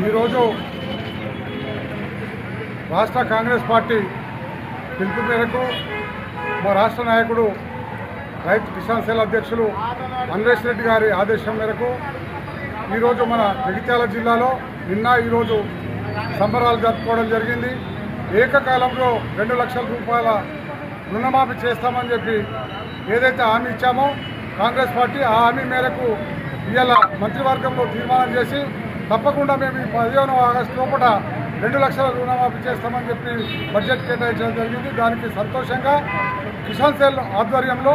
ఈరోజు రాష్ట్ర కాంగ్రెస్ పార్టీ పిలుపు మేరకు మా రాష్ట్ర నాయకుడు రైతు కిసాన్ సెల్ అధ్యక్షులు అన్వేష్ రెడ్డి గారి ఆదేశం మేరకు ఈరోజు మన జగిత్యాల జిల్లాలో నిన్న ఈరోజు సంబరాలు జరుపుకోవడం జరిగింది. ఏకకాలంలో 2 లక్షల రూపాయల రుణమాఫీ చేస్తామని చెప్పి ఏదైతే హామీ ఇచ్చామో కాంగ్రెస్ పార్టీ ఆ హామీ మేరకు ఇవాళ మంత్రివర్గంలో తీర్మానం చేసి తప్పకుండా మేము ఈ 15వ ఆగస్టు లోపల 2 లక్షల రుణమాఫీ చేస్తామని చెప్పి బడ్జెట్ కేటాయించడం జరిగింది. దానికి సంతోషంగా కిసాన్ సెల్ ఆధ్వర్యంలో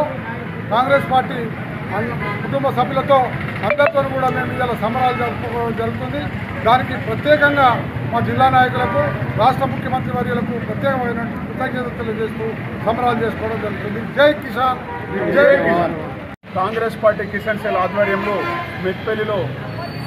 కాంగ్రెస్ పార్టీ కుటుంబ సభ్యులతో అందరితో కూడా మేము ఇవాళ సంబరాలు జరుపుకోవడం జరుగుతుంది. దానికి ప్రత్యేకంగా మా జిల్లా నాయకులకు రాష్ట్ర ముఖ్యమంత్రి వర్యులకు ప్రత్యేకమైన కృతజ్ఞతలు తెలియజేస్తూ సంబరాలు చేసుకోవడం జరుగుతుంది. జై కిసాన్, జై కిసాన్. కాంగ్రెస్ పార్టీ కిసాన్ సెల్ ఆధ్వర్యంలో మెట్పల్లిలో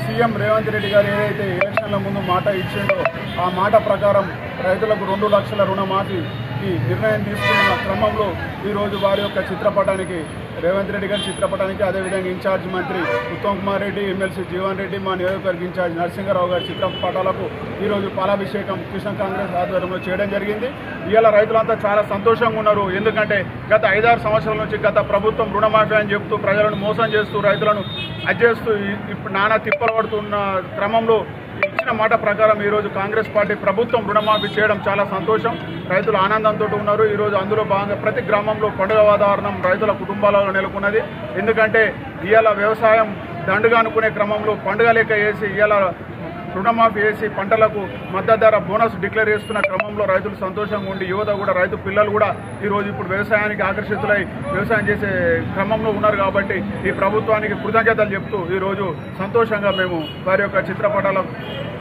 సీఎం రేవంత్ రెడ్డి గారు ఏదైతే ఎలక్షన్ల ముందు మాట ఇచ్చిండో ఆ మాట ప్రకారం రైతులకు 2 లక్షల రుణమాఫీకి నిర్ణయం తీసుకున్న క్రమంలో ఈరోజు వారి యొక్క చిత్రపటానికి రేవంత్ రెడ్డి గారి చిత్రపటానికి అదేవిధంగా ఇన్ఛార్జ్ మంత్రి ఉత్తమ్ కుమార్ రెడ్డి, ఎమ్మెల్సీ జీవన్ రెడ్డి, మా నియోజకవర్గ ఇన్ఛార్జ్ నరసింహారావు గారి చిత్రపటాలకు ఈరోజు పాలాభిషేకం కిసాన్ కాంగ్రెస్ ఆధ్వర్యంలో చేయడం జరిగింది. ఇవాళ రైతులంతా చాలా సంతోషంగా ఉన్నారు. ఎందుకంటే గత 5-6 సంవత్సరాల నుంచి గత ప్రభుత్వం రుణమాఫీ అని చెప్తూ ప్రజలను మోసం చేస్తూ రైతులను అడ్జేస్తూ ఇప్పుడు నానా తిప్పలు పడుతున్న క్రమంలో ఇచ్చిన మాట ప్రకారం ఈరోజు కాంగ్రెస్ పార్టీ ప్రభుత్వం రుణమాఫీ చేయడం చాలా సంతోషం. రైతులు ఆనందంతో ఉన్నారు. ఈరోజు అందులో భాగంగా ప్రతి గ్రామంలో పండుగ వాతావరణం రైతుల కుటుంబాలలో నెలకొన్నది. ఎందుకంటే ఇవాళ వ్యవసాయం దండుగా అనుకునే క్రమంలో పండుగ లెక్క వేసి ఇవాళ రుణమాఫీ వేసి పంటలకు మద్దతు ధర బోనస్ డిక్లేర్ చేస్తున్న క్రమంలో రైతులు సంతోషంగా ఉండి యువత కూడా రైతు పిల్లలు కూడా ఈరోజు ఇప్పుడు వ్యవసాయానికి ఆకర్షితులై వ్యవసాయం చేసే క్రమంలో ఉన్నారు. కాబట్టి ఈ ప్రభుత్వానికి కృతజ్ఞతలు చెప్తూ ఈరోజు సంతోషంగా మేము వారి యొక్క చిత్రపటాలకు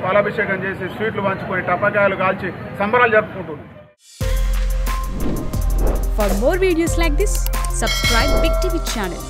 పాలాభిషేకం చేసి స్వీట్లు పంచుకొని టపాకాయలు కాల్చి సంబరాలు జరుపుకుంటున్నాం. For more videos like this, subscribe Big TV channel.